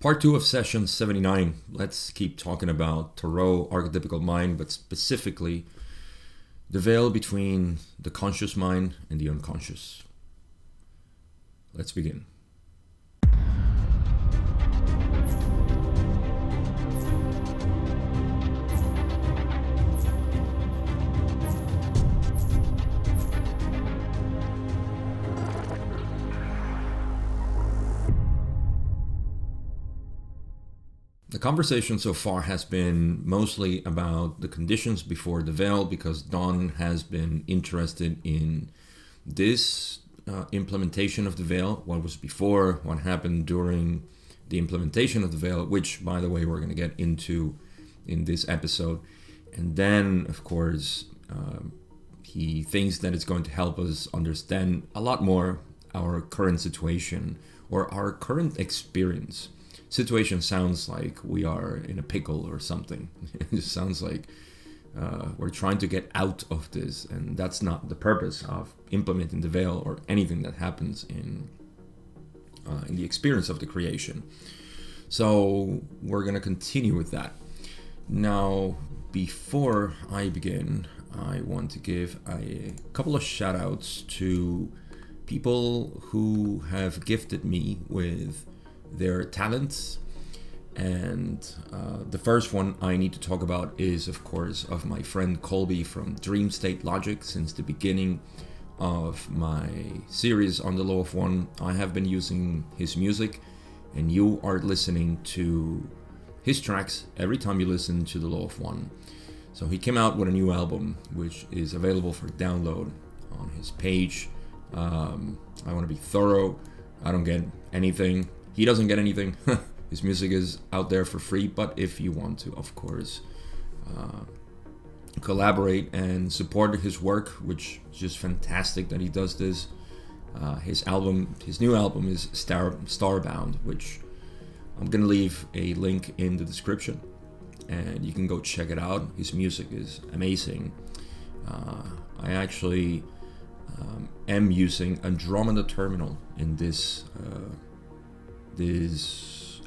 Part 2 of session 79. Let's keep talking about Tarot archetypical mind, but specifically the veil between the conscious mind and the unconscious. Let's begin. The conversation so far has been mostly about the conditions before the veil, because Dawn has been interested in this implementation of the veil, what was before, what happened during the implementation of the veil, which, by the way, we're going to get into in this episode. And then, of course, he thinks that it's going to help us understand a lot more our current situation or our current experience. Situation sounds like we are in a pickle or something. It just sounds like we're trying to get out of this, and that's not the purpose of implementing the veil or anything that happens in the experience of the creation. So we're going to continue with that. Now, before I begin, I want to give a couple of shout outs to people who have gifted me with their talents. And the first one I need to talk about is, of course, of my friend Colby from Dream State Logic. Since the beginning of my series on the Law of One, I have been using his music, and you are listening to his tracks every time you listen to the Law of One. So he came out with a new album, which is available for download on his page. I want to be thorough. I don't get anything. He doesn't get anything. His music is out there for free, but if you want to, of course, collaborate and support his work, which is just fantastic that he does this. His new album is Starbound, which I'm gonna leave a link in the description, and you can go check it out. His music is amazing. I actually am using Andromeda Terminal in this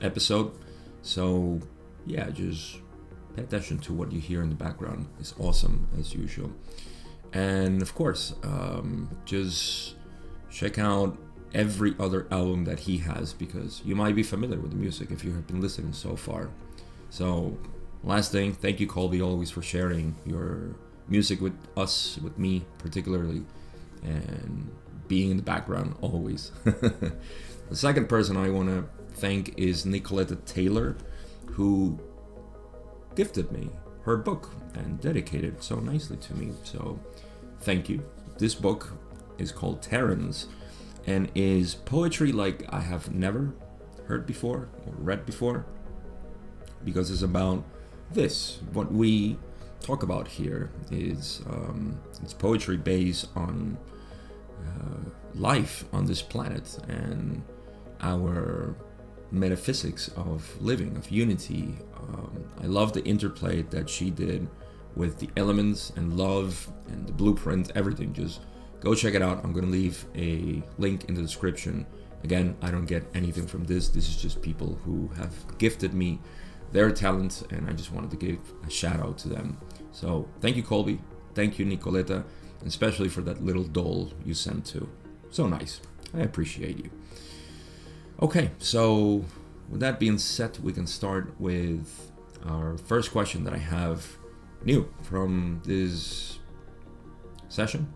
episode, so yeah, just pay attention to what you hear in the background. It's awesome as usual. And of course, just check out every other album that he has, because you might be familiar with the music if you have been listening so far. So last thing, thank you, Colby, always for sharing your music with us, with me particularly, and being in the background always. The second person I want to thank is Nicoletta Taylor, who gifted me her book and dedicated it so nicely to me. So thank you. This book is called Terrans and is poetry like I have never heard before or read before, because it's about this. What we talk about here is it's poetry based on life on this planet and our metaphysics of living, of unity. I love the interplay that she did with the elements and love and the blueprint, everything. Just go check it out. I'm going to leave a link in the description. Again, I don't get anything from this. This is just people who have gifted me their talent, and I just wanted to give a shout out to them. So thank you, Colby. Thank you, Nicoletta, and especially for that little doll you sent too. So nice. I appreciate you. Okay, so with that being said, we can start with our first question that I have new from this session.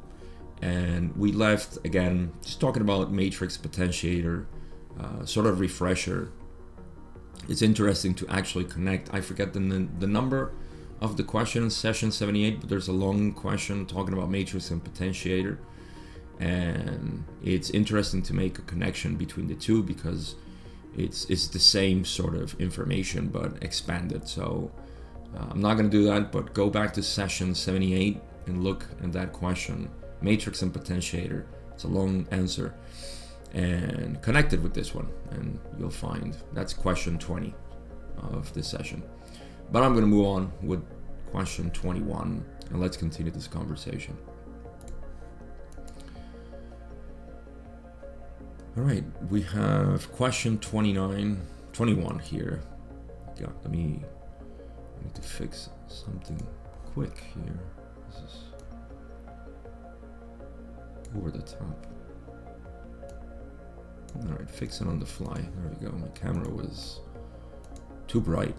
And we left, again, just talking about matrix potentiator, sort of refresher. It's interesting to actually connect. I forget the number of the question in session 78, but there's a long question talking about matrix and potentiator. And it's interesting to make a connection between the two, because it's the same sort of information but expanded. So I'm not going to do that, but go back to session 78 and look at that question, matrix and potentiator. It's a long answer and connected with this one, and you'll find that's question 20 of this session. But I'm going to move on with question 21, and let's continue this conversation. All right, we have question 29 21 here. God, I need to fix something quick here. This is over the top. Alright, fix it on the fly. There we go. My camera was too bright.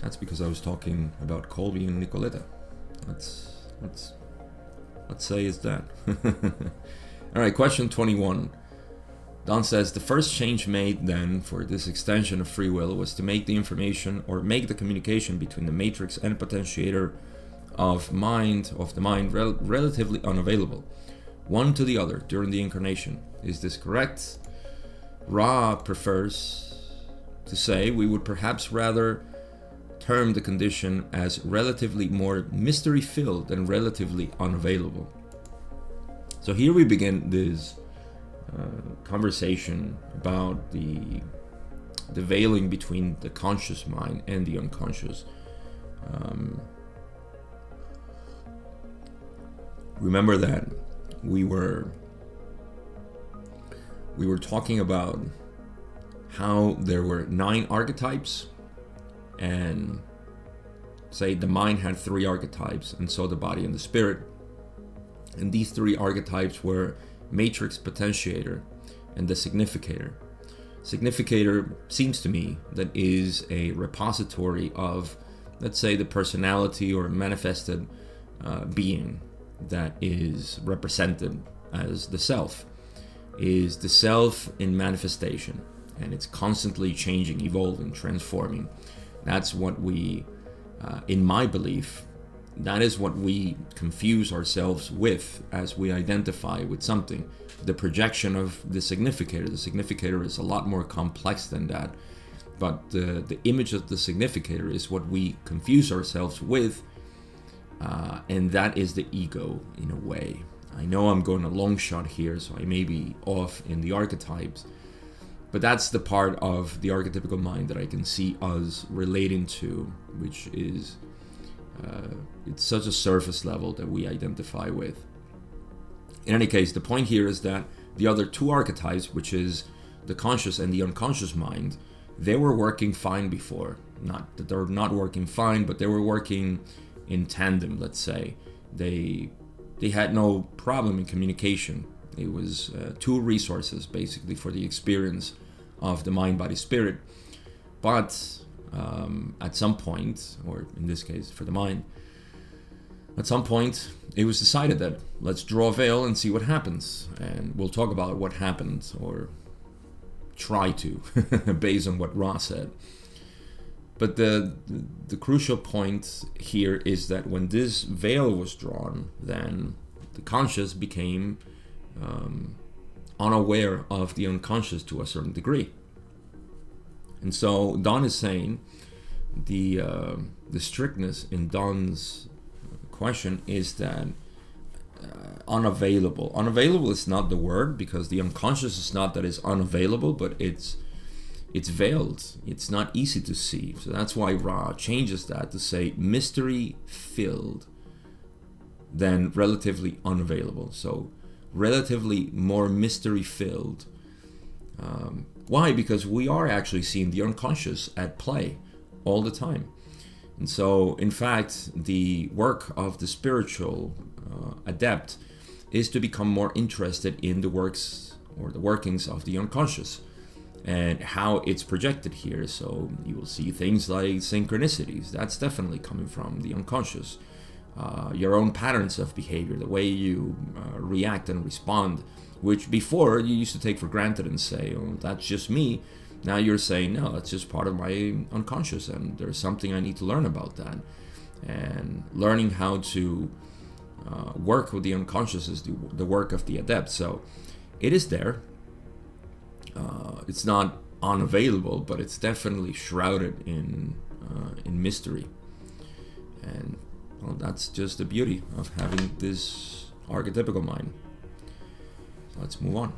That's because I was talking about Colby and Nicoletta. Let's say it's that. Alright, question 21. Don says, the first change made then for this extension of free will was to make the information or make the communication between the matrix and potentiator of the mind relatively unavailable, one to the other during the incarnation. Is this correct? Ra prefers to say we would perhaps rather term the condition as relatively more mystery filled than relatively unavailable. So here we begin this conversation about the veiling between the conscious mind and the unconscious. Remember that we were talking about how there were 9 archetypes, and say the mind had 3 archetypes, and so the body and the spirit. And these 3 archetypes were matrix, potentiator, and the significator. Significator seems to me that is a repository of, let's say, the personality or manifested being that is represented as the self, is the self in manifestation, and it's constantly changing, evolving, transforming. That's what we, in my belief, that is what we confuse ourselves with as we identify with something. The projection of the significator. The significator is a lot more complex than that, but the image of the significator is what we confuse ourselves with, and that is the ego in a way. I know I'm going a long shot here, so I may be off in the archetypes, but that's the part of the archetypical mind that I can see us relating to, which is it's such a surface level that we identify with. In any case, the point here is that the other 2 archetypes, which is the conscious and the unconscious mind, they were working fine before. Not that they're not working fine, but they were working in tandem, let's say. They had no problem in communication. It was 2 resources basically for the experience of the mind, body, spirit. But at some point, or in this case for the mind, at some point it was decided that let's draw a veil and see what happens, and we'll talk about what happened, or try to, based on what Ra said. But the crucial point here is that when this veil was drawn, then the conscious became unaware of the unconscious to a certain degree. And so Don is saying the strictness in Don's question is that unavailable. Unavailable is not the word, because the unconscious is not that it's unavailable, but it's veiled. It's not easy to see. So that's why Ra changes that to say mystery filled than relatively unavailable. So relatively more mystery filled. Why? Because we are actually seeing the unconscious at play all the time. And so, in fact, the work of the spiritual adept is to become more interested in the works or the workings of the unconscious and how it's projected here. So you will see things like synchronicities. That's definitely coming from the unconscious. Your own patterns of behavior, the way you react and respond, which before you used to take for granted and say, oh, that's just me. Now you're saying, no, that's just part of my unconscious, and there's something I need to learn about that. And learning how to work with the unconscious is the work of the adept. So it is there. It's not unavailable, but it's definitely shrouded in mystery. And well, that's just the beauty of having this archetypical mind. So let's move on.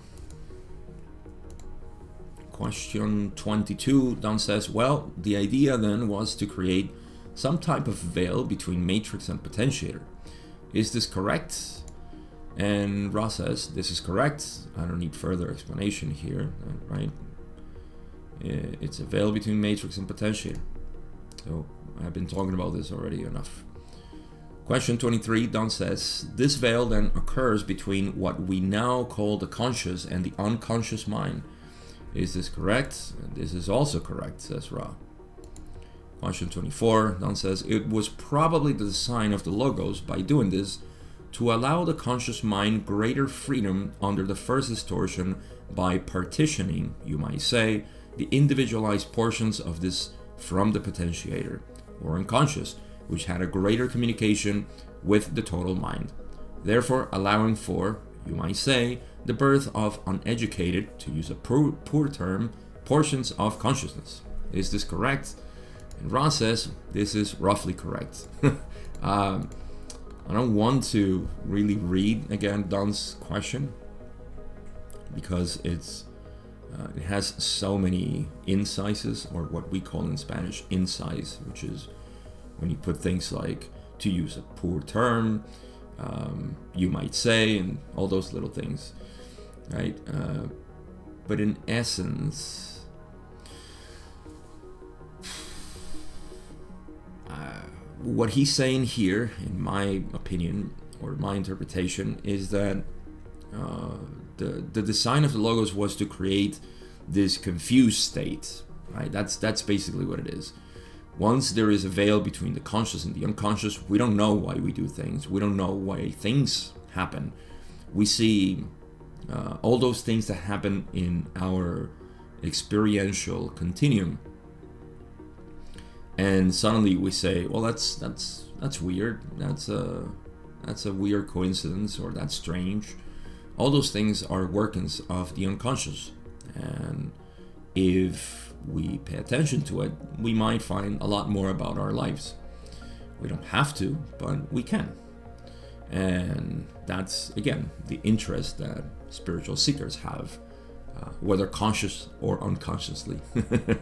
Question 22, Don says, well, the idea then was to create some type of veil between matrix and potentiator. Is this correct? And Ra says, this is correct. I don't need further explanation here, right? It's a veil between matrix and potentiator. So I've been talking about this already enough. Question 23, Don says, this veil then occurs between what we now call the conscious and the unconscious mind. Is this correct? This is also correct, says Ra. Question 24, Don says, it was probably the design of the logos by doing this to allow the conscious mind greater freedom under the first distortion by partitioning, you might say, the individualized portions of this from the potentiator, or unconscious, which had a greater communication with the total mind, therefore allowing for, you might say, the birth of uneducated, to use a poor term, portions of consciousness. Is this correct? And Ra says this is roughly correct. I don't want to really read again Don's question because it has so many incisors, or what we call in Spanish incise, which is when you put things like, to use a poor term, you might say, and all those little things, right? But in essence, what he's saying here, in my opinion, or my interpretation, is that the design of the logos was to create this confused state, right? That's basically what it is. Once there is a veil between the conscious and the unconscious, we don't know why we do things. We don't know why things happen. We see all those things that happen in our experiential continuum, and suddenly we say, well, that's weird. That's a weird coincidence, or that's strange. All those things are workings of the unconscious, and if we pay attention to it, we might find a lot more about our lives. We don't have to, but we can. And that's, again, the interest that spiritual seekers have, whether conscious or unconsciously.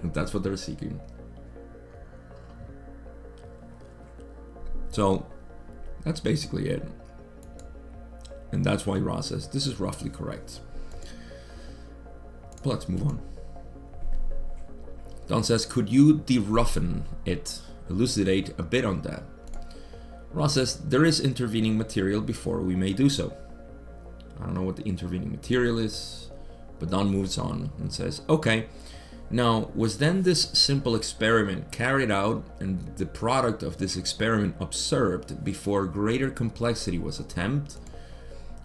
That's what they're seeking. So that's basically it. And that's why Ra says this is roughly correct. But let's move on. Don says, could you deroughen it? Elucidate a bit on that. Ra says, there is intervening material before we may do so. I don't know what the intervening material is, but Don moves on and says, okay, now was then this simple experiment carried out and the product of this experiment observed before greater complexity was attempted?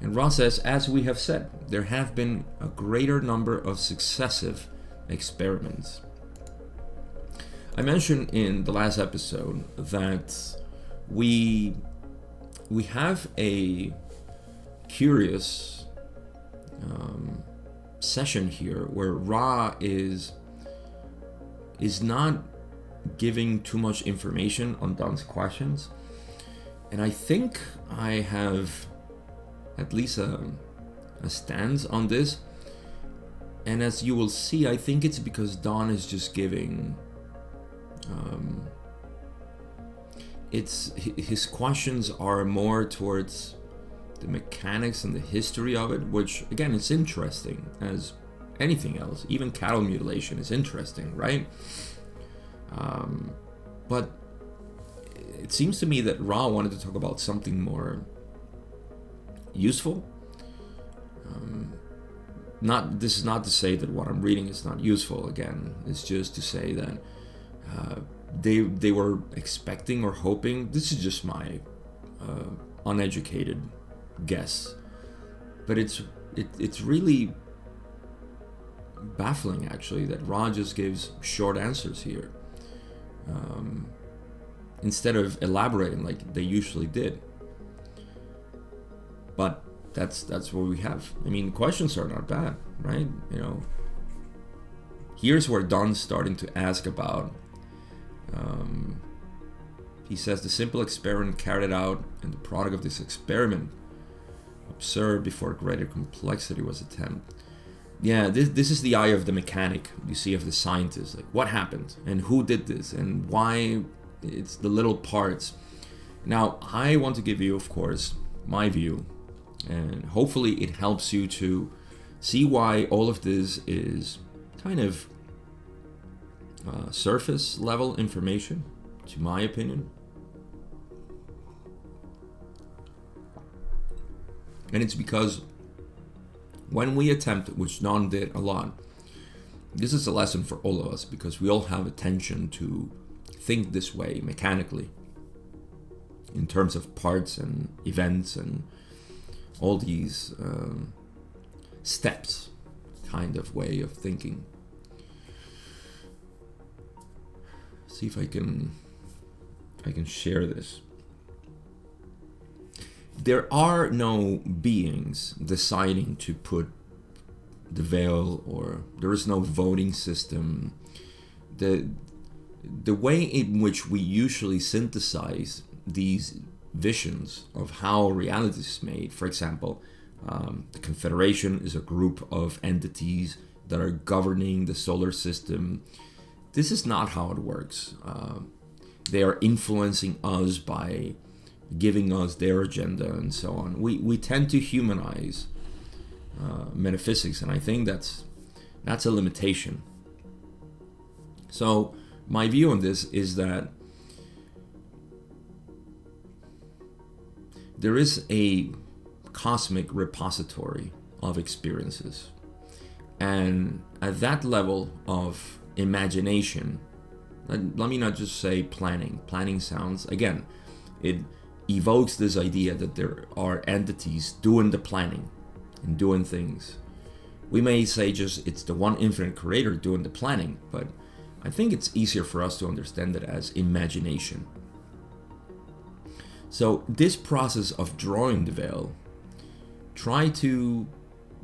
And Ra says, as we have said, there have been a greater number of successive experiments. I mentioned in the last episode that we have a curious session here where Ra is not giving too much information on Don's questions, and I think I have at least a stance on this, and as you will see, I think it's because Don is just giving his questions are more towards the mechanics and the history of it, which again is interesting as anything else. Even cattle mutilation is interesting, right? But it seems to me that Ra wanted to talk about something more useful. This is not to say that what I'm reading is not useful. Again, it's just to say that they were expecting or hoping. This is just my uneducated guess, but it's really baffling actually that Ra just gives short answers here instead of elaborating like they usually did. But that's what we have. I mean, questions are not bad, right? You know, here's where Don's starting to ask about. He says the simple experiment carried out and the product of this experiment observed before greater complexity was attempted. Yeah, this is the eye of the mechanic, you see, of the scientist. Like, what happened and who did this and why? It's the little parts. Now, I want to give you, of course, my view, and hopefully it helps you to see why all of this is kind of surface level information, to my opinion. And it's because when we attempt, which Don did a lot, this is a lesson for all of us, because we all have a tension to think this way mechanically in terms of parts and events and all these steps kind of way of thinking. See if I can share this. There are no beings deciding to put the veil, or there is no voting system. The way in which we usually synthesize these visions of how reality is made, for example, the Confederation is a group of entities that are governing the solar system. This is not how it works. They are influencing us by giving us their agenda and so on. We tend to humanize metaphysics, and I think that's a limitation. So my view on this is that there is a cosmic repository of experiences, and at that level of imagination, let me not just say planning sounds, again, it evokes this idea that there are entities doing the planning and doing things. We may say just it's the one infinite creator doing the planning, but I think it's easier for us to understand it as imagination. So this process of drawing the veil, try to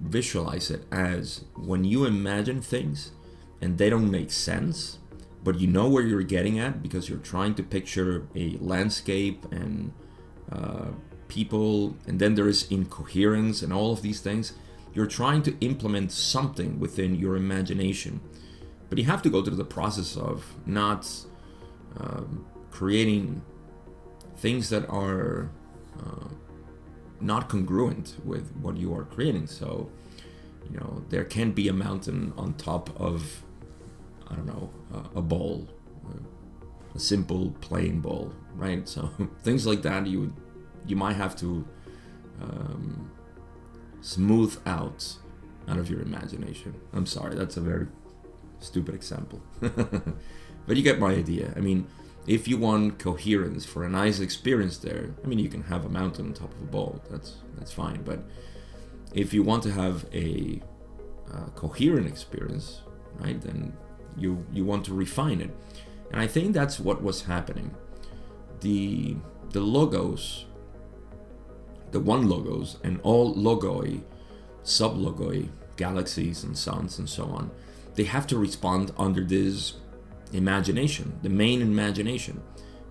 visualize it as when you imagine things and they don't make sense, but you know where you're getting at because you're trying to picture a landscape and people, and then there is incoherence and all of these things. You're trying to implement something within your imagination, but you have to go through the process of not creating things that are not congruent with what you are creating. So, you know, there can be a mountain on top of, I don't know, a ball, a simple plain ball, right? So things like that you might have to smooth out of your imagination. I'm sorry, that's a very stupid example. But you get my idea. I mean, if you want coherence for a nice experience there, I mean, you can have a mountain on top of a ball. That's fine. But if you want to have a coherent experience, right, then you want to refine it. And I think that's what was happening. The logos, the one logos, and all logoi, sub-logoi, galaxies and suns and so on, they have to respond under this imagination, the main imagination.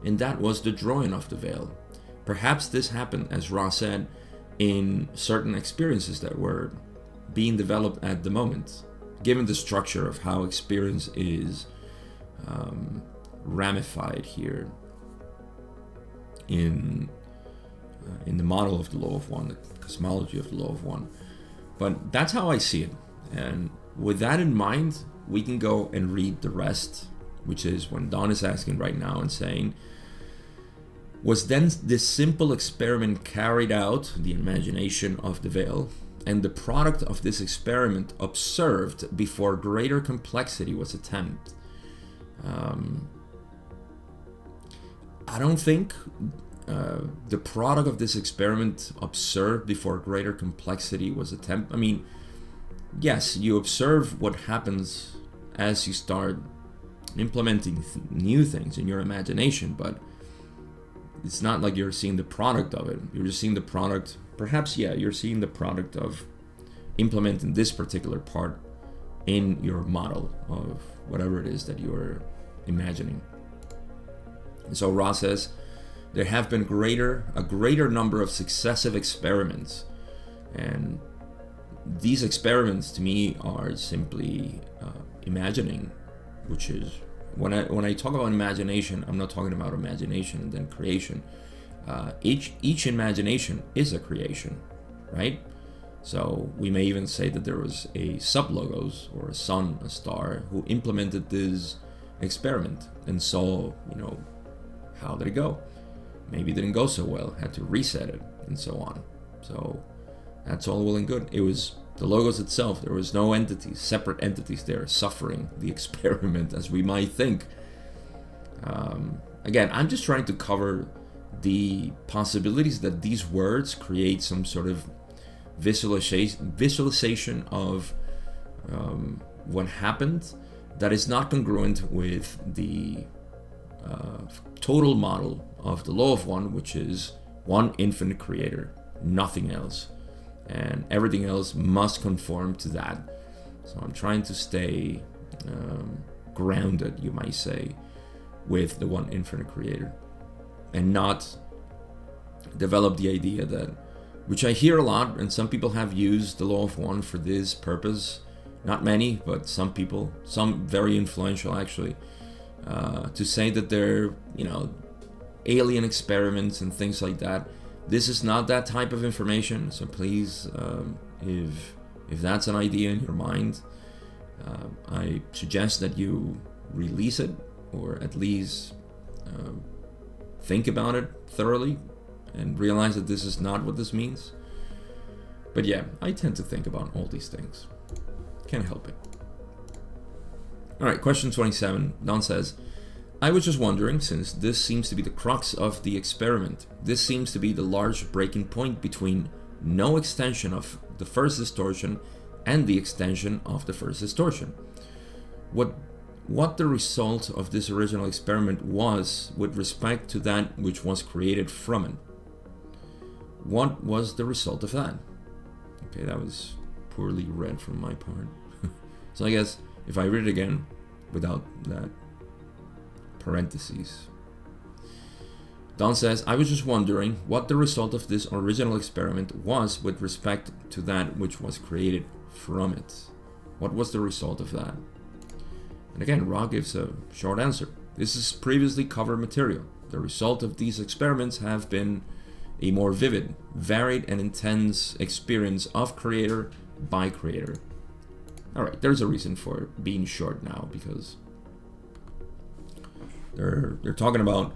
And that was the drawing of the veil. Perhaps this happened, as Ross said, in certain experiences that were being developed at the moment, given the structure of how experience is ramified here in the model of the law of one, the cosmology of the law of one. But that's how I see it. And with that in mind, we can go and read the rest, which is when Don is asking right now and saying, was then this simple experiment carried out, the imagination of the veil, and the product of this experiment observed before greater complexity was attempted? I don't think the product of this experiment observed before greater complexity was attempted. I mean, yes, you observe what happens as you start implementing new things in your imagination, but it's not like you're seeing the product of it. You're just seeing the product. Perhaps, yeah, you're seeing the product of implementing this particular part in your model of whatever it is that you're imagining. And so Ross says, there have been a greater number of successive experiments, and these experiments to me are simply imagining, which is when I talk about imagination, I'm not talking about imagination and then creation. Each imagination is a creation, right? So we may even say that there was a sub-logos or a sun, a star, who implemented this experiment and saw, how did it go? Maybe it didn't go so well, had to reset it, and so on. So that's all well and good. It was the logos itself. There was no entities, separate entities there suffering the experiment as we might think. Again, I'm just trying to cover the possibilities that these words create some sort of visualization of what happened that is not congruent with the total model of the law of one, which is one infinite creator, nothing else, and everything else must conform to that. So I'm trying to stay grounded, you might say, with the one infinite creator, and not develop the idea that, which I hear a lot, and some people have used the law of one for this purpose, not many, but some people, some very influential actually, to say that they're, alien experiments and things like that. This is not that type of information, so please, if that's an idea in your mind, I suggest that you release it, or at least think about it thoroughly and realize that this is not what this means. But yeah, I tend to think about all these things. Can't help it. All right, question 27. Don says, I was just wondering, since this seems to be the crux of the experiment, this seems to be the large breaking point between no extension of the first distortion and the extension of the first distortion. What the result of this original experiment was with respect to that which was created from it. What was the result of that? Okay, that was poorly read from my part. So I guess if I read it again without that parentheses. Don says, I was just wondering what the result of this original experiment was with respect to that which was created from it. What was the result of that? And again, Ra gives a short answer. This is previously covered material. The result of these experiments have been a more vivid, varied, and intense experience of creator by creator. All right, there's a reason for being short now, because they're talking about.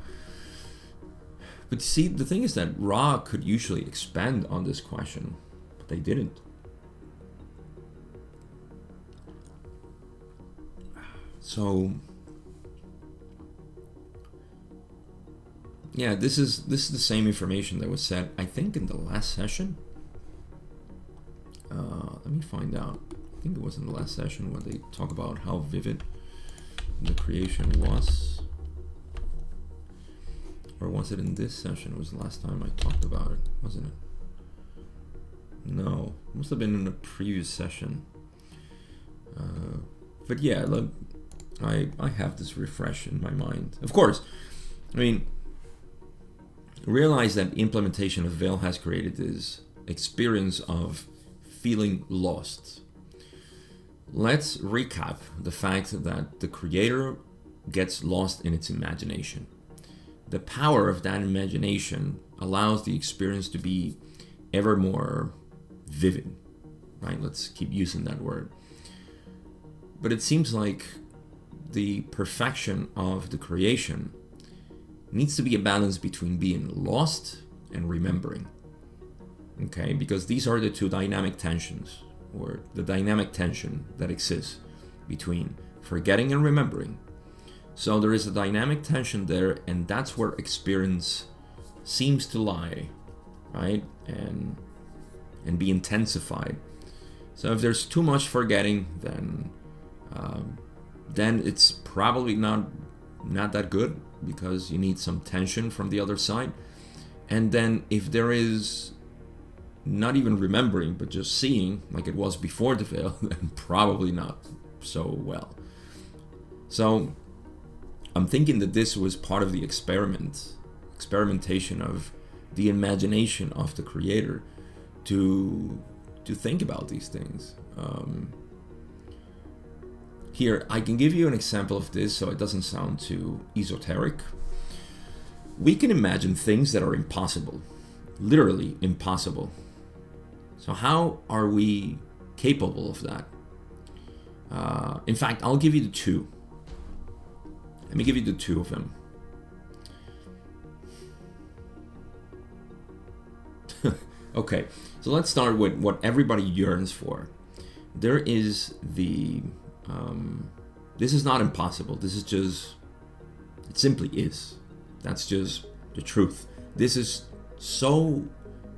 But see, the thing is that Ra could usually expand on this question, but they didn't. So yeah, this is the same information that was said, I think, in the last session. Let me find out. I think it was in the last session where they talk about how vivid the creation was. Or was it in this session? It was the last time I talked about it, wasn't it? No, it must have been in the previous session. But yeah, look, I have this refresh in my mind. Of course, I mean, realize that implementation of Veil has created this experience of feeling lost. Let's recap the fact that the creator gets lost in its imagination. The power of that imagination allows the experience to be ever more vivid, right? Let's keep using that word. But it seems like the perfection of the creation needs to be a balance between being lost and remembering. Okay, because these are the two dynamic tensions, or the dynamic tension that exists between forgetting and remembering. So there is a dynamic tension there, and that's where experience seems to lie, right? And be intensified. So if there's too much forgetting, then it's probably not that good, because you need some tension from the other side. And then if there is not even remembering, but just seeing like it was before the veil, then probably not so well. So I'm thinking that this was part of the experimentation of the imagination of the creator to think about these things. Here, I can give you an example of this so it doesn't sound too esoteric. We can imagine things that are impossible, literally impossible. So how are we capable of that? In fact, I'll give you the two. Let me give you the two of them. Okay, so let's start with what everybody yearns for. There is the, this is not impossible. This is just, it simply is. That's just the truth. This is so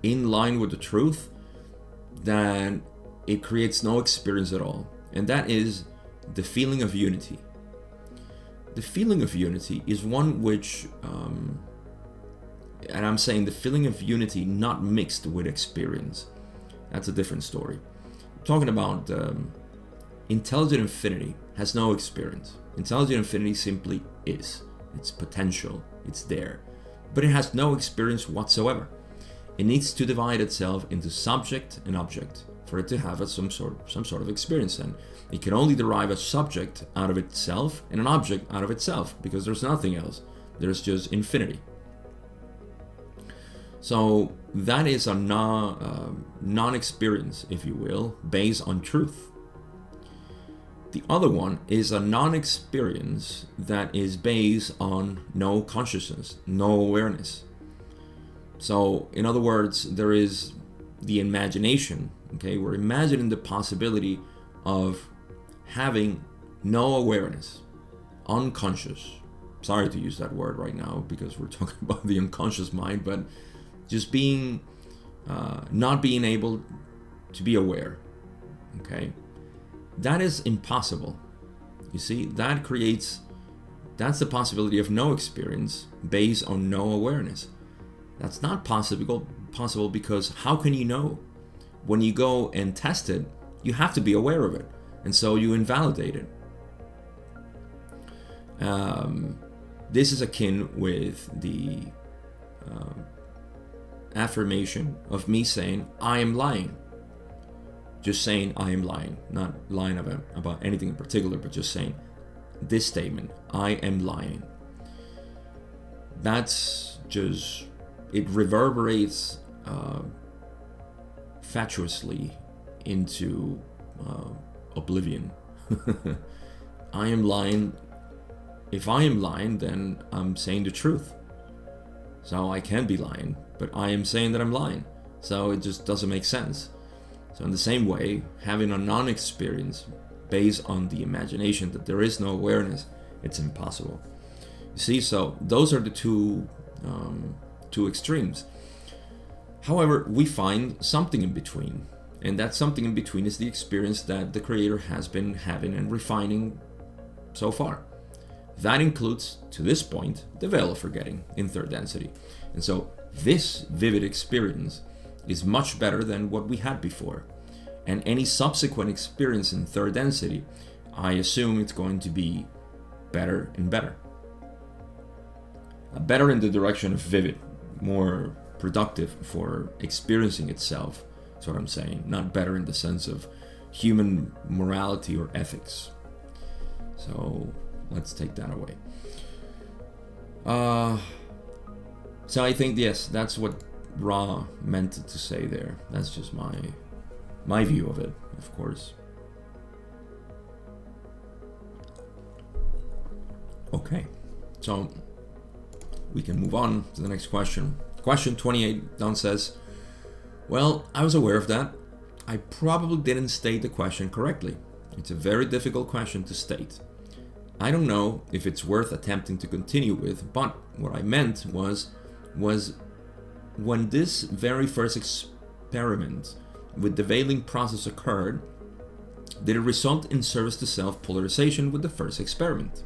in line with the truth that it creates no experience at all. And that is the feeling of unity. The feeling of unity is one which, and I'm saying the feeling of unity not mixed with experience. That's a different story. I'm talking about intelligent infinity has no experience. Intelligent infinity simply is. It's potential. It's there. But it has no experience whatsoever. It needs to divide itself into subject and object for it to have some sort of experience. And it can only derive a subject out of itself and an object out of itself, because there's nothing else. There's just infinity. So that is a non-experience, if you will, based on truth. The other one is a non-experience that is based on no consciousness, no awareness. So, in other words, there is the imagination. Okay, we're imagining the possibility of having no awareness, unconscious. Sorry to use that word right now because we're talking about the unconscious mind, but just being, not being able to be aware. Okay, that is impossible. You see, that's the possibility of no experience based on no awareness. That's not possible because how can you know? When you go and test it, you have to be aware of it, and so you invalidate it. This is akin with the affirmation of me saying, I am lying. Just saying I am lying, not lying about anything in particular, but just saying this statement, I am lying. That's just, it reverberates fatuously into oblivion. I am lying. If I am lying, then I'm saying the truth. So I can't be lying, but I am saying that I'm lying. So it just doesn't make sense. So in the same way, having a non-experience based on the imagination that there is no awareness, it's impossible. You see, so those are the two extremes. However, we find something in between, and that something in between is the experience that the Creator has been having and refining so far. That includes, to this point, the veil of forgetting in third density. And so this vivid experience is much better than what we had before. And any subsequent experience in third density, I assume it's going to be better and better. Better in the direction of vivid, more productive for experiencing itself. That's what I'm saying. Not better in the sense of human morality or ethics. So let's take that away. So I think, yes, that's what Ra meant to say there. That's just my view of it, of course. Okay, so we can move on to the next question. Question 28, Don says, well, I was aware of that. I probably didn't state the question correctly. It's a very difficult question to state. I don't know if it's worth attempting to continue with, but what I meant was when this very first experiment with the veiling process occurred, did it result in service to self polarization with the first experiment?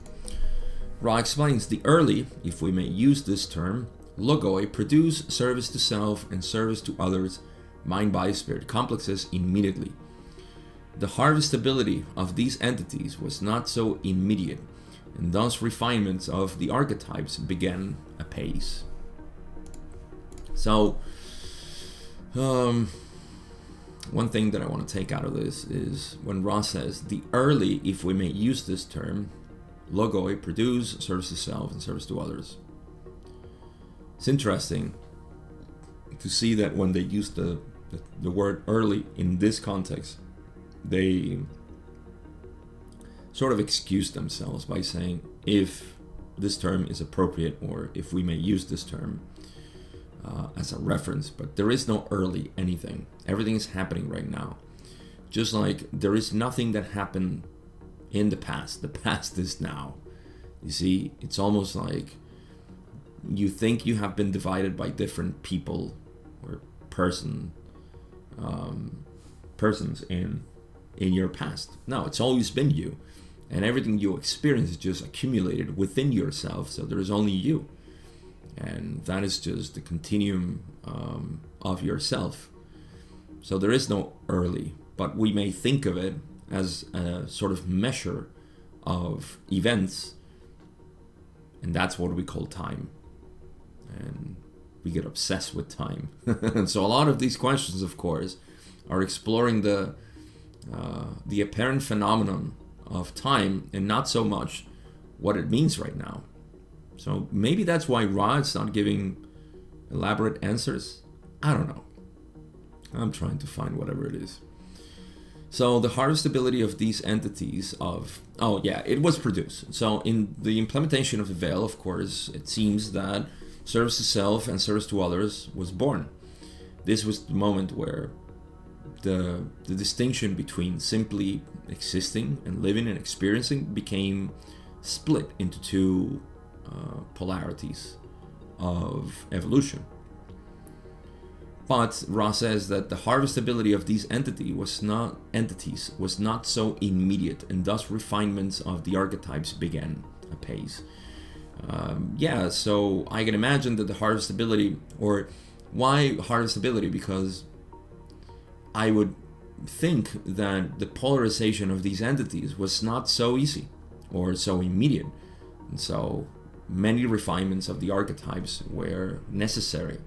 Ra explains the early, if we may use this term, logoi produce service to self and service to others, mind, body, spirit complexes immediately. The harvestability of these entities was not so immediate, and thus refinements of the archetypes began apace. So, one thing that I want to take out of this is when Ra says, the early, if we may use this term, logoi produce service to self and service to others. It's interesting to see that when they use the word early in this context, they sort of excuse themselves by saying, if this term is appropriate, or if we may use this term as a reference. But there is no early anything. Everything is happening right now. Just like there is nothing that happened in the past. The past is now. You see, it's almost like you think you have been divided by different people or persons in your past. No, it's always been you. And everything you experience is just accumulated within yourself. So there is only you. And that is just the continuum of yourself. So there is no early, but we may think of it as a sort of measure of events. And that's what we call time. And we get obsessed with time. And so a lot of these questions, of course, are exploring the apparent phenomenon of time and not so much what it means right now. So maybe that's why Ra is not giving elaborate answers. I don't know. I'm trying to find whatever it is. So the harvestability of these entities it was produced. So in the implementation of the veil, of course, it seems that service to self and service to others was born. This was the moment where the distinction between simply existing and living and experiencing became split into two polarities of evolution. But Ra says that the harvestability of these entities was not so immediate, and thus refinements of the archetypes began apace. So I can imagine that the harvestability, or why harvestability? Because I would think that the polarization of these entities was not so easy or so immediate, and so many refinements of the archetypes were necessary.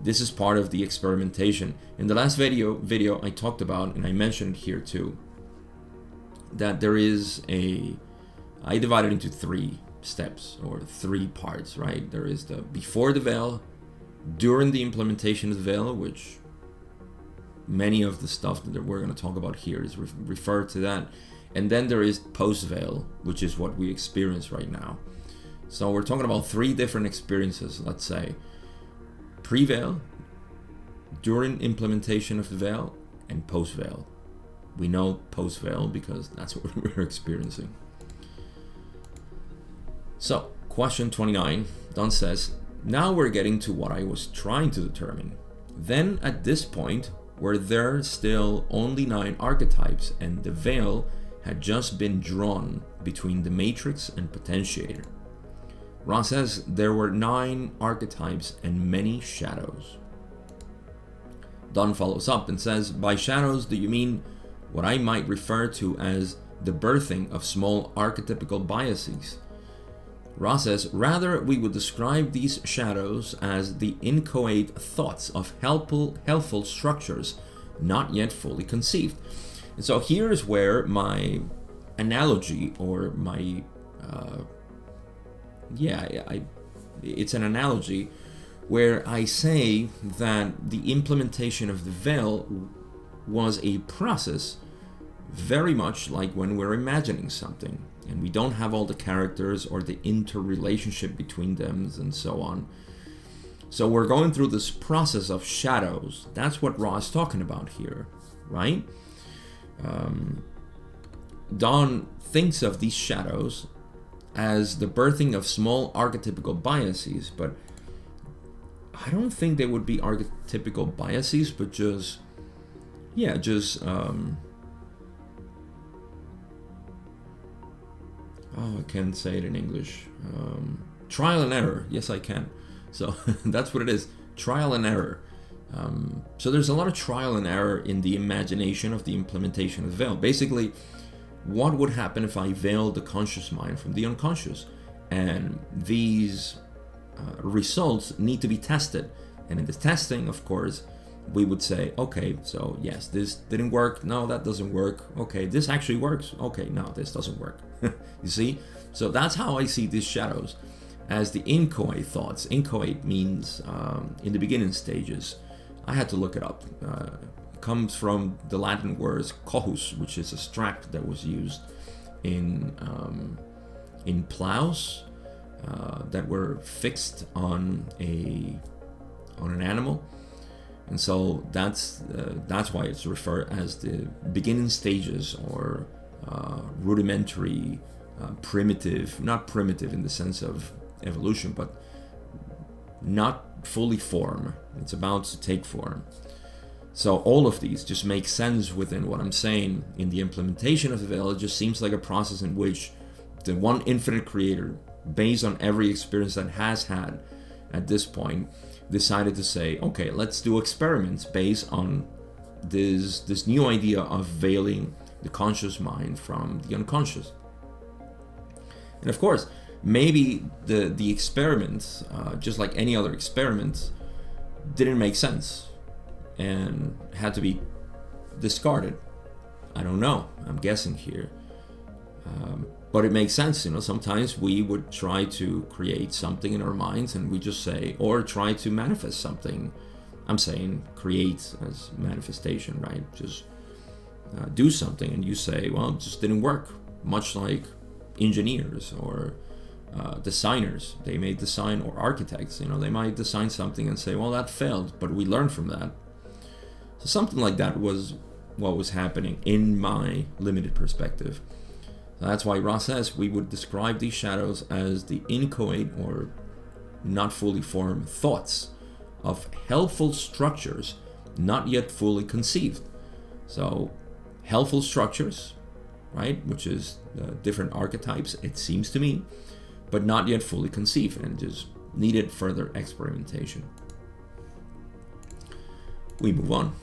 This is part of the experimentation. In the last video I talked about, and I mentioned here too, that there is I divided into 3 steps or 3 parts, right? There is the before the veil, during the implementation of the veil, which many of the stuff that we're going to talk about here is referred to that. And then there is post-veil, which is what we experience right now. So we're talking about 3 different experiences, let's say. Pre-veil, during implementation of the veil, and post-veil. We know post-veil because that's what we're experiencing. So, question 29, Don says, now we're getting to what I was trying to determine. Then at this point, were there still only 9 archetypes and the veil had just been drawn between the matrix and potentiator? Ra says there were 9 archetypes and many shadows. Don follows up and says, by shadows, do you mean what I might refer to as the birthing of small archetypical biases? Ra says, rather, we would describe these shadows as the inchoate thoughts of helpful structures not yet fully conceived. And so here's where my analogy, or my it's an analogy where I say that the implementation of the veil was a process very much like when we're imagining something and we don't have all the characters or the interrelationship between them and so on. So we're going through this process of shadows. That's what Ra is talking about here, right? Don thinks of these shadows as the birthing of small archetypical biases, but I don't think they would be archetypical biases, but just I can't say it in English. Trial and error. Yes, I can. So that's what it is. Trial and error. So there's a lot of trial and error in the imagination of the implementation of the veil. Basically, what would happen if I veiled the conscious mind from the unconscious? And these results need to be tested. And in the testing, of course, we would say, okay, so yes, this didn't work. No, that doesn't work. Okay, this actually works. Okay, no, this doesn't work. You see? So that's how I see these shadows, as the inchoate thoughts. Inchoate means in the beginning stages. I had to look it up. It comes from the Latin words cohus, which is a strap that was used in plows that were fixed on an animal, and so that's why it's referred as the beginning stages, or rudimentary, primitive, not primitive in the sense of evolution, but not fully formed. It's about to take form. So all of these just make sense within what I'm saying. In the implementation of the veil, it just seems like a process in which the one infinite creator, based on every experience that has had at this point, decided to say, okay, let's do experiments based on this new idea of veiling the conscious mind from the unconscious. And of course, maybe the experiment, just like any other experiment, didn't make sense and had to be discarded. I don't know, I'm guessing here. But it makes sense, sometimes we would try to create something in our minds and we just say, or try to manifest something. I'm saying create as manifestation, right? Just do something and you say, well, it just didn't work. Much like engineers or designers, they may design, or architects, they might design something and say, well, that failed, but we learned from that. So something like that was what was happening in my limited perspective. So that's why Ra says we would describe these shadows as the inchoate, or not fully formed, thoughts of helpful structures not yet fully conceived. So helpful structures, right, which is different archetypes, it seems to me, but not yet fully conceived, and just needed further experimentation. We move on.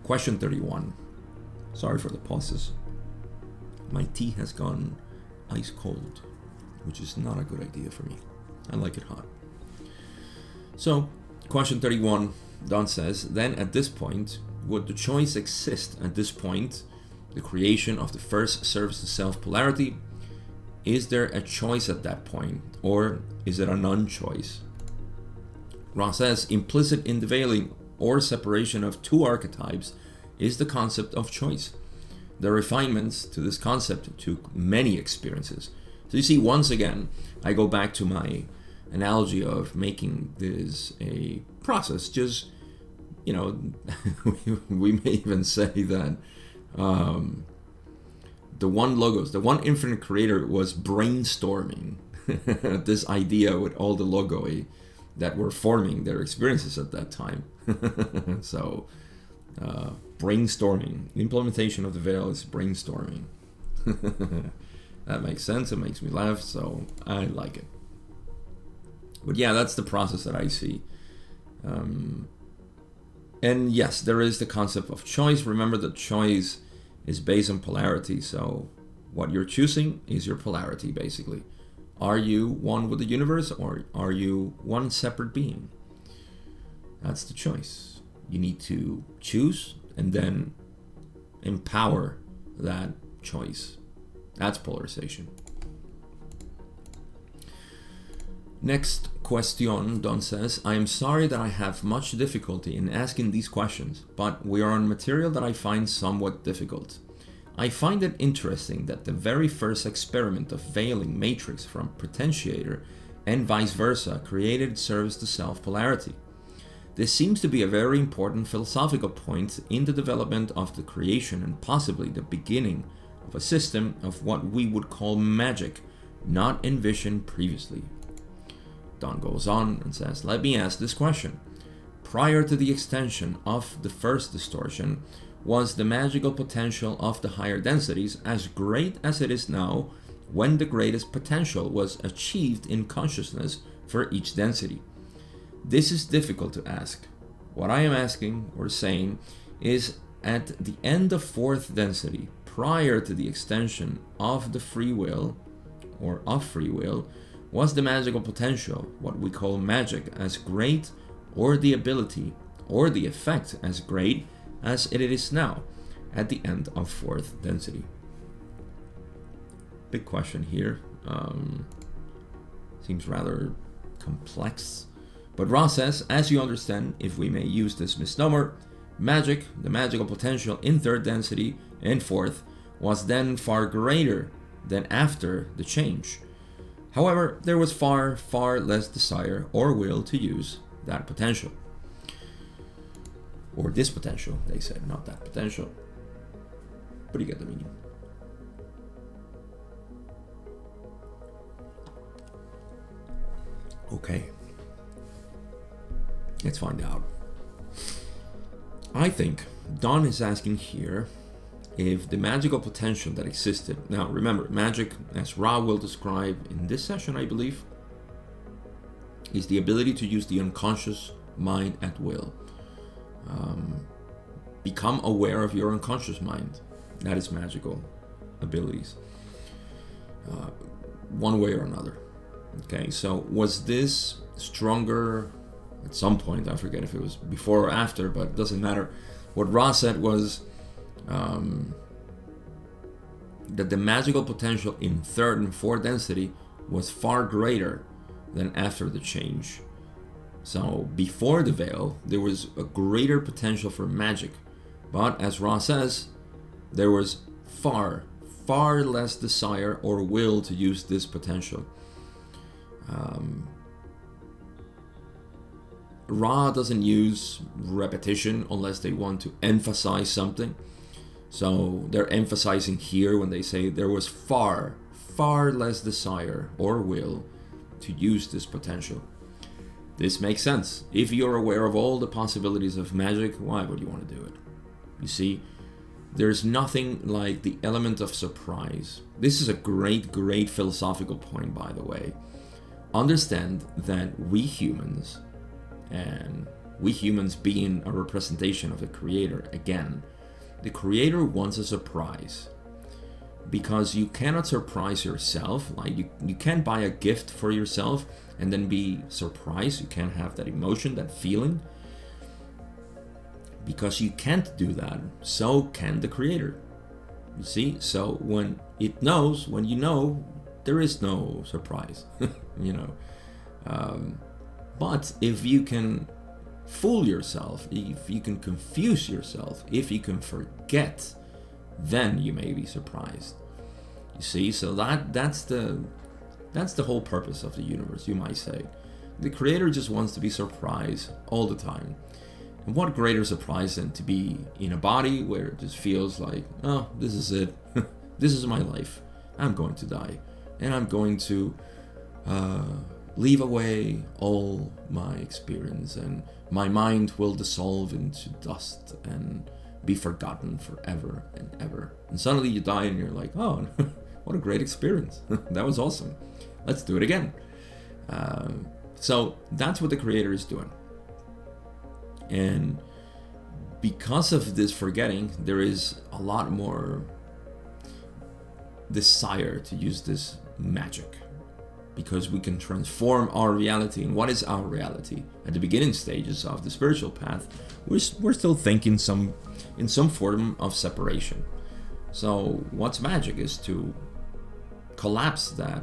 Question 31. Sorry for the pauses. My tea has gone ice cold, which is not a good idea for me. I like it hot. So, question 31, Don says, then at this point, would the choice exist at this point, the creation of the first service to self polarity? Is there a choice at that point, or is it a non-choice? Ra says, implicit in the veiling or separation of two archetypes is the concept of choice. The refinements to this concept took many experiences. So you see, once again, I go back to my analogy of making this a process. Just, we may even say that the one infinite creator was brainstorming this idea with all the logoi that were forming their experiences at that time. So brainstorming, the implementation of the veil is brainstorming. That makes sense, it makes me laugh, so I like it. But yeah, that's the process that I see. And yes, there is the concept of choice. Remember that choice is based on polarity, so what you're choosing is your polarity, basically. Are you one with the universe, or are you one separate being? That's the choice. You need to choose and then empower that choice. That's polarization. Next question, Don says, I am sorry that I have much difficulty in asking these questions, but we are on material that I find somewhat difficult. I find it interesting that the very first experiment of veiling matrix from potentiator and vice versa created service to self polarity. This seems to be a very important philosophical point in the development of the creation and possibly the beginning of a system of what we would call magic, not envisioned previously. Don goes on and says, let me ask this question. Prior to the extension of the first distortion, was the magical potential of the higher densities as great as it is now when the greatest potential was achieved in consciousness for each density? This is difficult to ask. What I am asking or saying is, at the end of fourth density, prior to the extension of the free will, or of free will, was the magical potential, what we call magic, as great, or the ability or the effect as great as it is now at the end of fourth density? Big question here. Seems rather complex. But Ra says, as you understand, if we may use this misnomer, Magic, the magical potential in third density and fourth, was then far greater than after the change. However, there was far, far less desire or will to use that potential. Or this potential, they said, not that potential. But you get the meaning. Okay. Let's find out. I think Don is asking here if the magical potential that existed. Now remember, magic, as Ra will describe in this session, I believe, is the ability to use the unconscious mind at will. Become aware of your unconscious mind. That is magical abilities. One way or another. Okay, so was this stronger at some point? I forget if it was before or after, but it doesn't matter. What Ra said was that the magical potential in third and fourth density was far greater than after the change. So before the veil, there was a greater potential for magic, but as Ra says, there was far, far less desire or will to use this potential. Ra doesn't use repetition unless they want to emphasize something. So they're emphasizing here when they say there was far, far less desire or will to use this potential. This makes sense. If you're aware of all the possibilities of magic, why would you want to do it? You see, there's nothing like the element of surprise. This is a great, great philosophical point, by the way. Understand that we humans, and we humans being a representation of the Creator, again, the Creator wants a surprise. Because you cannot surprise yourself. Like you can't buy a gift for yourself and then be surprised. You can't have that emotion, that feeling. Because you can't do that, so can the Creator. You see, so when it knows, when you know, there is no surprise, you know. But if you can fool yourself, if you can confuse yourself, if you can forget, then you may be surprised. You see, so that's the whole purpose of the universe, you might say. The Creator just wants to be surprised all the time. And what greater surprise than to be in a body where it just feels like, oh, this is it. This is my life. I'm going to die. And I'm going to leave away all my experience. And my mind will dissolve into dust and be forgotten forever and ever. And suddenly you die and you're like, oh, what a great experience. That was awesome. Let's do it again. So that's what the Creator is doing. And because of this forgetting, there is a lot more desire to use this magic, because we can transform our reality. And what is our reality? At the beginning stages of the spiritual path, we're still thinking in some form of separation. So what's magic is to collapse that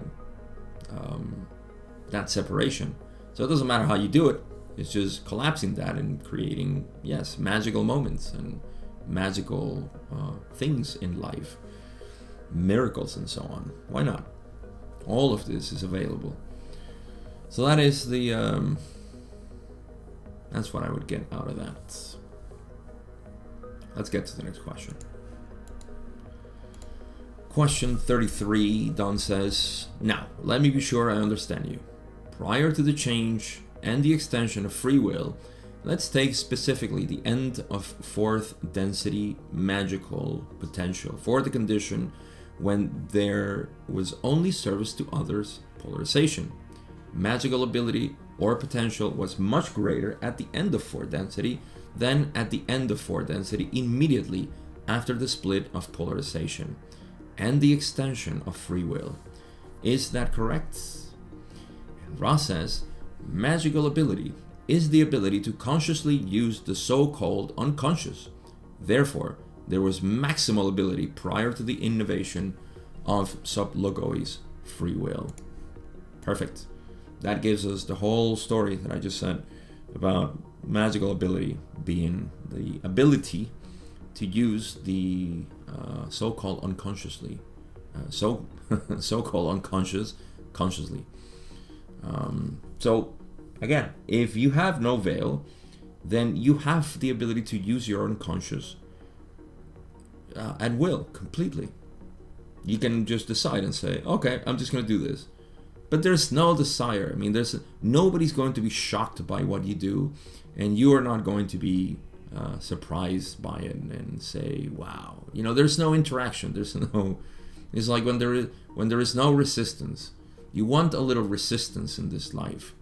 separation. So it doesn't matter how you do it. It's just collapsing that and creating, yes, magical moments and magical things in life, miracles and so on. Why not? All of this is available. So that is that's what I would get out of that. Let's get to the next question. Question 33, Don says, now, let me be sure I understand you. Prior to the change and the extension of free will, let's take specifically the end of fourth density magical potential for the condition when there was only service to others polarization. Magical ability or potential was much greater at the end of fourth density than at the end of fourth density immediately after the split of polarization and the extension of free will. Is that correct? And Ra says, magical ability is the ability to consciously use the so-called unconscious. Therefore, there was maximal ability prior to the innovation of sub-logoi's free will. Perfect. That gives us the whole story that I just said. about magical ability being the ability to use the so-called unconsciously, so-called unconscious consciously. So again, if you have no veil, then you have the ability to use your unconscious at will, completely. You can just decide and say, okay, I'm just going to do this. But there's no desire. I mean, nobody's going to be shocked by what you do, and you are not going to be surprised by it and say, wow. You know, there's no interaction. It's like when there is no resistance. You want a little resistance in this life.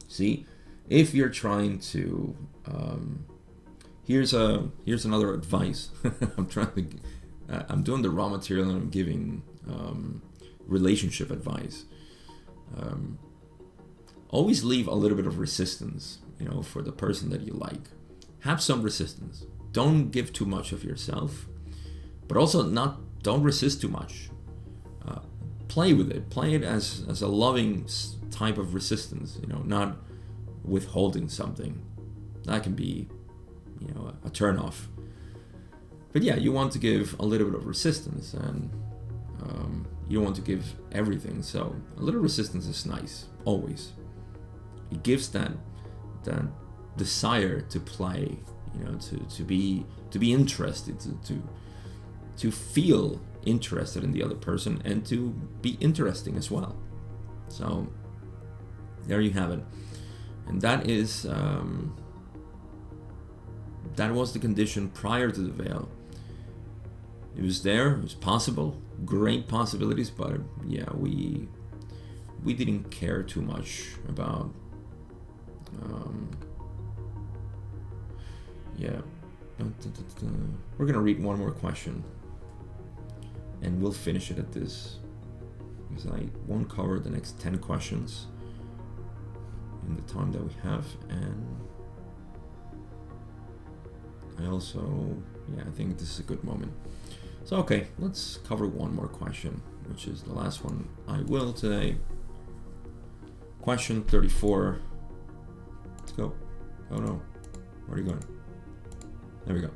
See, if you're trying to, here's another advice. I'm doing the raw material and I'm giving relationship advice. Always leave a little bit of resistance, for the person that you like. Have some resistance. Don't give too much of yourself, but also don't resist too much. Play with it. Play it as a loving type of resistance, not withholding something. That can be, a turn off. But yeah, you want to give a little bit of resistance, and you don't want to give everything. So a little resistance is nice, always. It gives that desire to play, to be interested, to feel interested in the other person, and to be interesting as well. So there you have it. And that is that was the condition prior to the veil. It was there, it was possible, great possibilities, but yeah, we didn't care too much about we're gonna read one more question and we'll finish it at this, because I won't cover the next 10 questions in the time that we have. And I think this is a good moment. So okay, let's cover one more question, which is the last one I will today. Question 34. Let's go. Oh no, where are you going? There we go.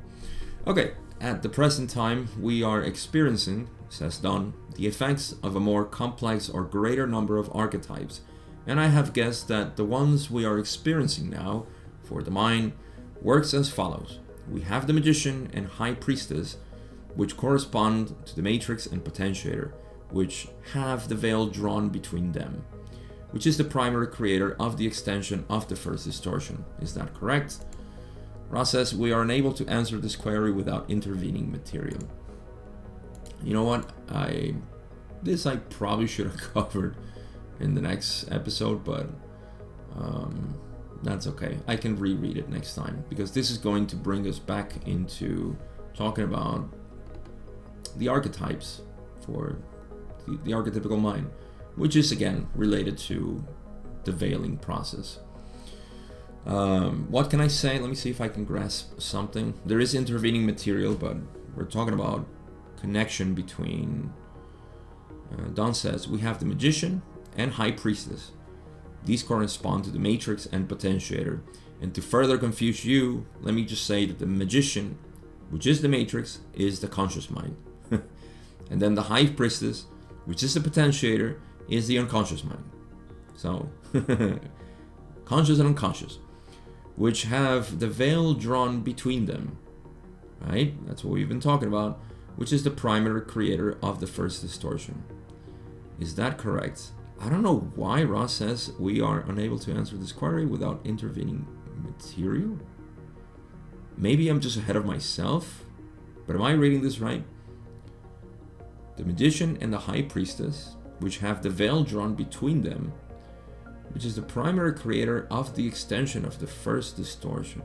Okay, at the present time we are experiencing, says Don, the effects of a more complex or greater number of archetypes, and I have guessed that the ones we are experiencing now for the mind works as follows. We have the magician and high priestess, which correspond to the matrix and potentiator, which have the veil drawn between them, which is the primary creator of the extension of the first distortion. Is that correct? Ross says, we are unable to answer this query without intervening material. You know what? I probably should have covered in the next episode, but that's okay. I can reread it next time, because this is going to bring us back into talking about the archetypes for the archetypical mind, which is again related to the veiling process. What can I say? Let me see if I can grasp something. There is intervening material, but we're talking about connection between, Don says, we have the magician and high priestess. These correspond to the matrix and potentiator. And to further confuse you, let me just say that the magician, which is the matrix, is the conscious mind. And then the high priestess, which is the potentiator, is the unconscious mind. So, conscious and unconscious, which have the veil drawn between them, right? That's what we've been talking about, which is the primary creator of the first distortion. Is that correct? I don't know why Ross says we are unable to answer this query without intervening material. Maybe I'm just ahead of myself, but am I reading this right? The magician and the high priestess, which have the veil drawn between them, which is the primary creator of the extension of the first distortion.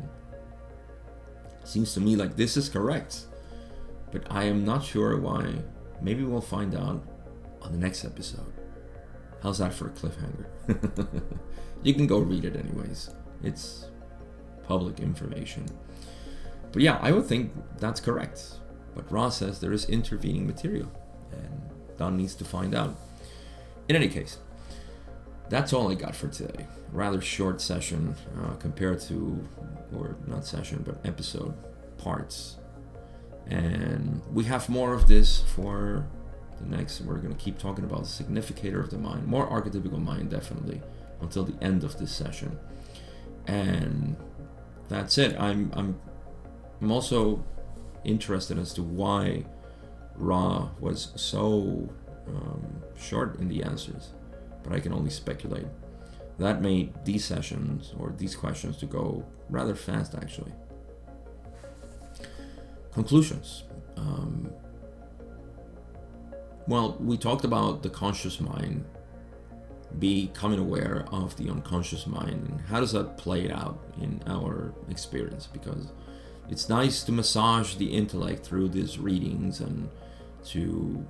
Seems to me like this is correct, but I am not sure why. Maybe we'll find out on the next episode. How's that for a cliffhanger? You can go read it anyways. It's public information. But yeah, I would think that's correct. But Ross says there is intervening material, and Don needs to find out. In any case, That's all I got for today. Rather short session compared to, or not session, but episode parts. And we have more of this for the next. We're going to keep talking about the significator of the mind, more archetypical mind, definitely, until the end of this session. And that's it. I'm also interested as to why Ra was so short in the answers, but I can only speculate. That made these sessions or these questions to go rather fast, actually. Conclusions. Well, we talked about the conscious mind, becoming aware of the unconscious mind, and how does that play it out in our experience? Because it's nice to massage the intellect through these readings and to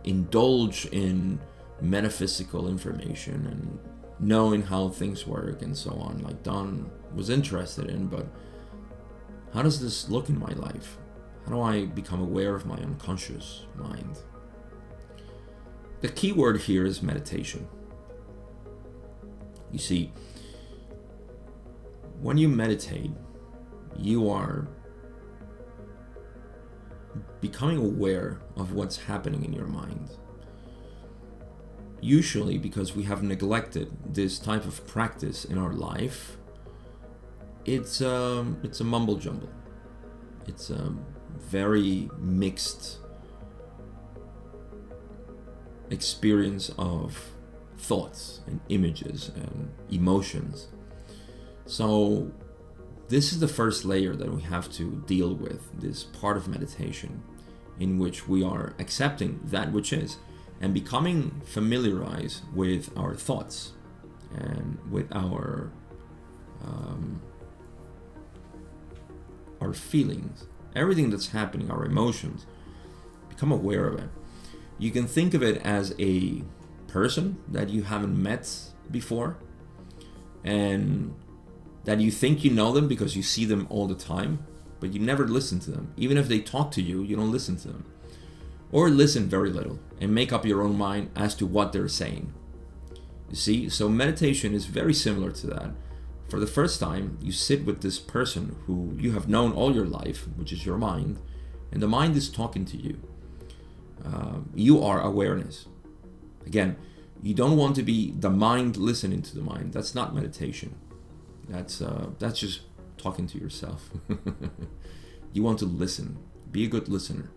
indulge in metaphysical information and knowing how things work and so on, like Don was interested in. But how does this look in my life? How do I become aware of my unconscious mind? The key word here is meditation. You see, when you meditate, you are becoming aware of what's happening in your mind. Usually, because we have neglected this type of practice in our life, it's a mumble jumble. It's a very mixed experience of thoughts and images and emotions. So this is the first layer that we have to deal with, this part of meditation in which we are accepting that which is and becoming familiarized with our thoughts and with our feelings, everything that's happening, our emotions. Become aware of it. You can think of it as a person that you haven't met before and that you think you know them because you see them all the time, but you never listen to them. Even if they talk to you, you don't listen to them. Or listen very little and make up your own mind as to what they're saying. You see, so meditation is very similar to that. For the first time, you sit with this person who you have known all your life, which is your mind, and the mind is talking to you. You are awareness. Again, you don't want to be the mind listening to the mind. That's not meditation. That's just talking to yourself. You want to listen. Be a good listener.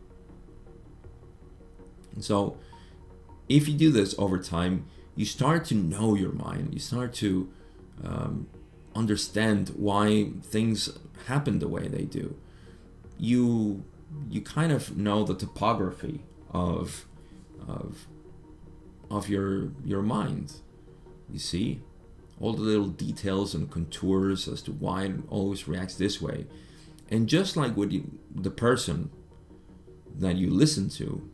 And so, if you do this over time, you start to know your mind. You start to understand why things happen the way they do. You kind of know the topography of your mind. You see all the little details and contours as to why it always reacts this way. And just like with the person that you listen to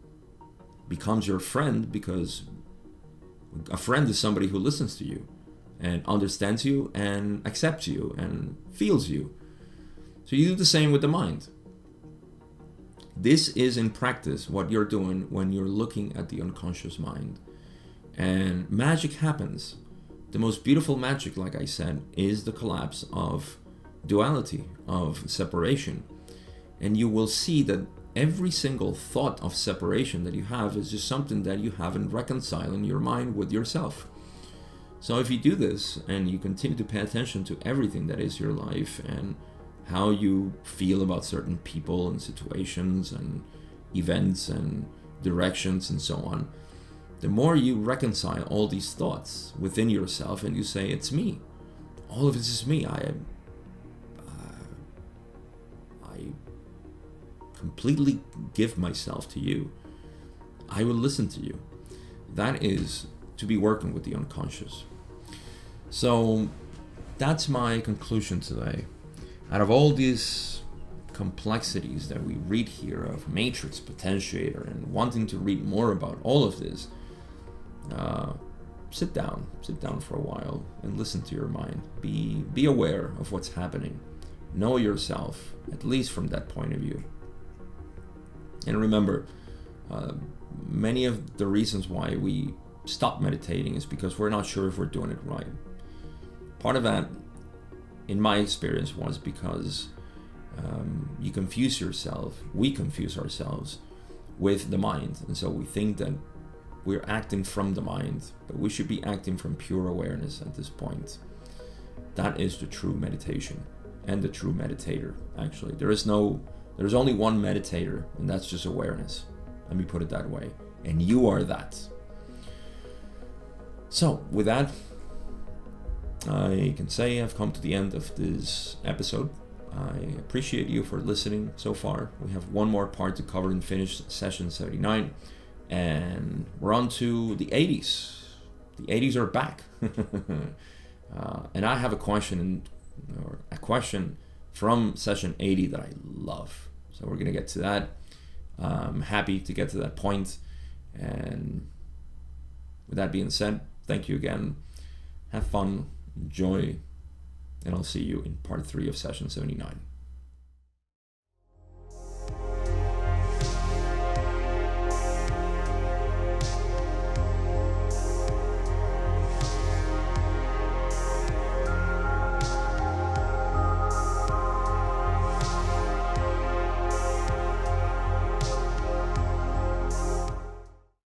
becomes your friend, because a friend is somebody who listens to you and understands you and accepts you and feels you. So you do the same with the mind. This is in practice what you're doing when you're looking at the unconscious mind. And magic happens. The most beautiful magic, like I said, is the collapse of duality, of separation. And you will see that every single thought of separation that you have is just something that you haven't reconciled in your mind with yourself. So if you do this and you continue to pay attention to everything that is your life and how you feel about certain people and situations and events and directions and so on, the more you reconcile all these thoughts within yourself and you say, it's me. All of this is me. I completely give myself to you. I will listen to you. That is to be working with the unconscious. So that's my conclusion today. Out of all these complexities that we read here of matrix, potentiator, and wanting to read more about all of this, sit down for a while and listen to your mind. Be aware of what's happening. Know yourself, at least from that point of view. And remember, many of the reasons why we stop meditating is because we're not sure if we're doing it right. Part of that, in my experience, was because you confuse yourself, we confuse ourselves with the mind. And so we think that we're acting from the mind, but we should be acting from pure awareness at this point. That is the true meditation and the true meditator, actually. There's only one meditator, and that's just awareness. Let me put it that way. And you are that. So, with that, I can say I've come to the end of this episode. I appreciate you for listening so far. We have one more part to cover and finish session 79. And we're on to the 80s. The 80s are back. And I have a question from session 80 that I love. So we're going to get to that. I'm happy to get to that point. And with that being said, thank you again. Have fun, enjoy, and I'll see you in part 3 of session 79.